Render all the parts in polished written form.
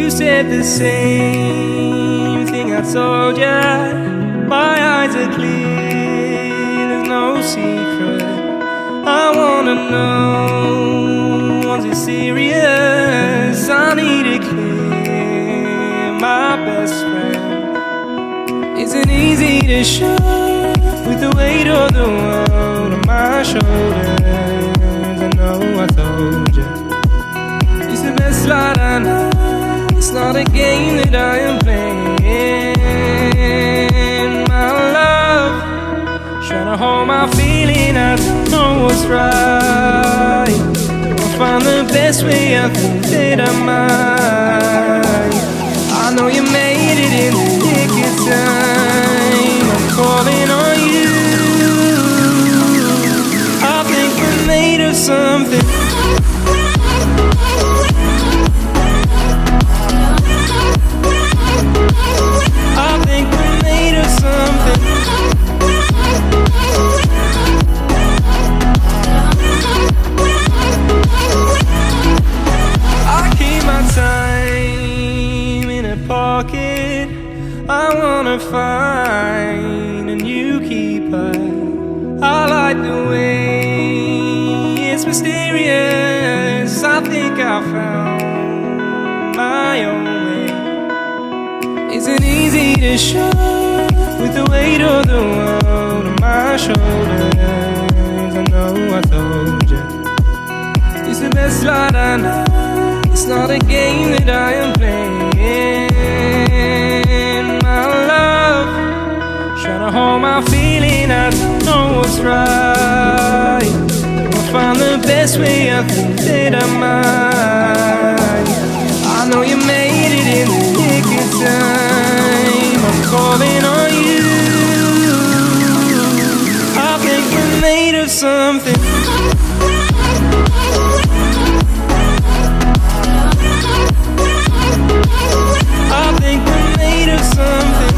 You said the same thing I told ya. My eyes are clear, there's no secret. I wanna know, was it serious? I need it clear, my best friend. Isn't easy to show with the weight of the world on my shoulders. I know I told you, it's the best light I know. It's not a game that I am playing. My love, trying to hold my feeling, I don't know what's right. I'll find the best way, I think that I might. I know you made it in the nick of time. I'm calling on you. I think we're made of something. I think we're made of something. I keep my time in a pocket. I wanna find a new keeper. I like the way it's mysterious. I think I found my own way. Isn't easy to show with the weight of the world on my shoulders. I know I told you, it's the best light I know. It's not a game that I am playing. My love, trying to hold my feeling, I don't know what's right. I'll find the best way, I think that I might. I know you made it in the nick of time. I'm calling on you. I think we're made of something. I think we're made of something.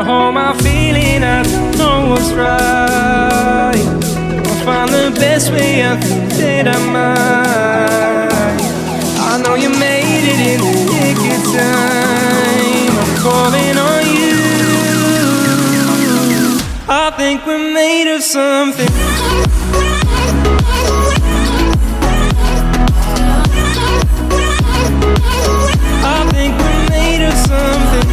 Hold my feeling, I don't know what's right. I'll find the best way, I think that I might. I know you made it in the nick of time. I'm calling on you. I think we're made of something. I think we're made of something.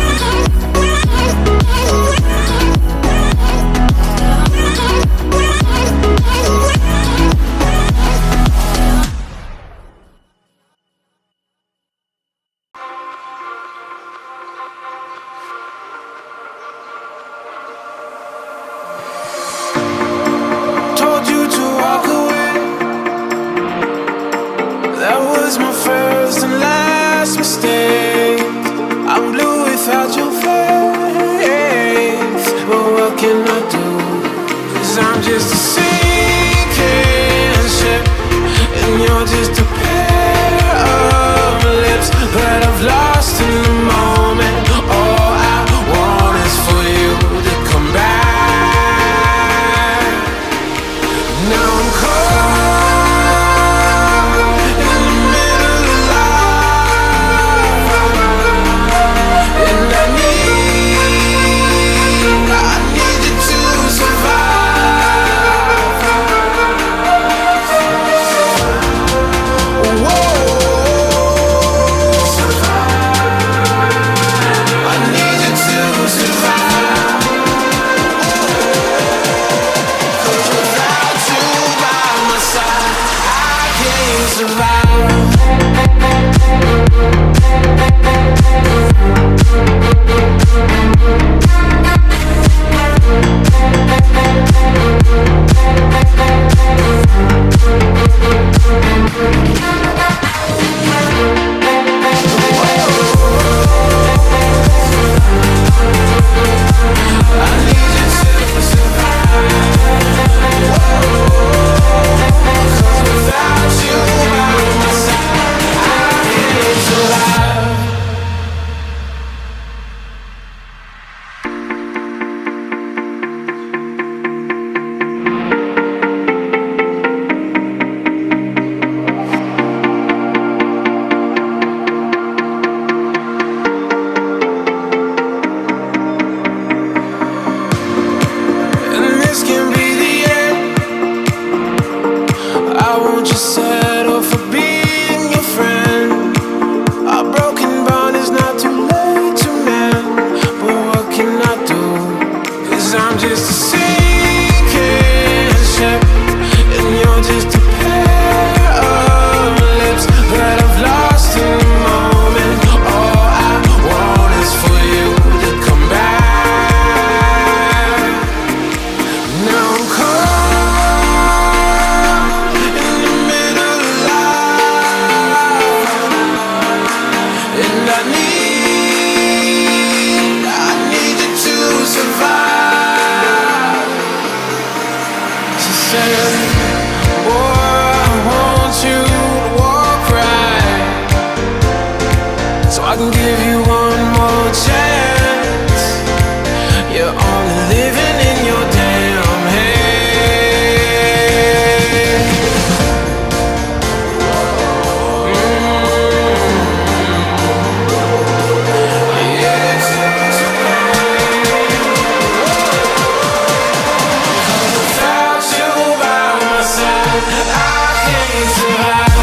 Told you to walk away. That was my first and last mistake. I'm blue without your face. But what can I do? 'Cause I'm just a sinking ship, and you're just a pair of lips that I've lost in the moment. All I want is for you to come back. Now I'm caught in the middle of life, and I need you to survive. Whoa, I need you to survive. 'Cause without you by my side, I can't survive. settle for being your friend. Our broken bond is not too late to mend. But what can I do? 'Cause I'm just a sinking ship, and you're just a pair of lips that I've lost in the moment. All I want is for you to come back. Now I'm caught in the middle of life, and I need you to survive. She said, boy, I want you to walk right, so I can give you one more chance. You're only living in your damn head. Without you by my side, I can't survive.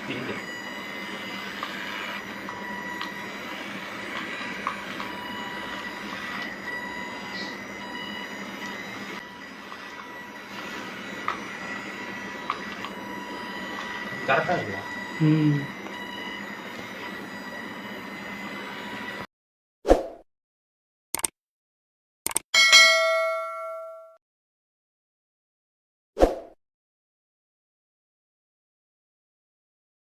Hindi. Kartal ya.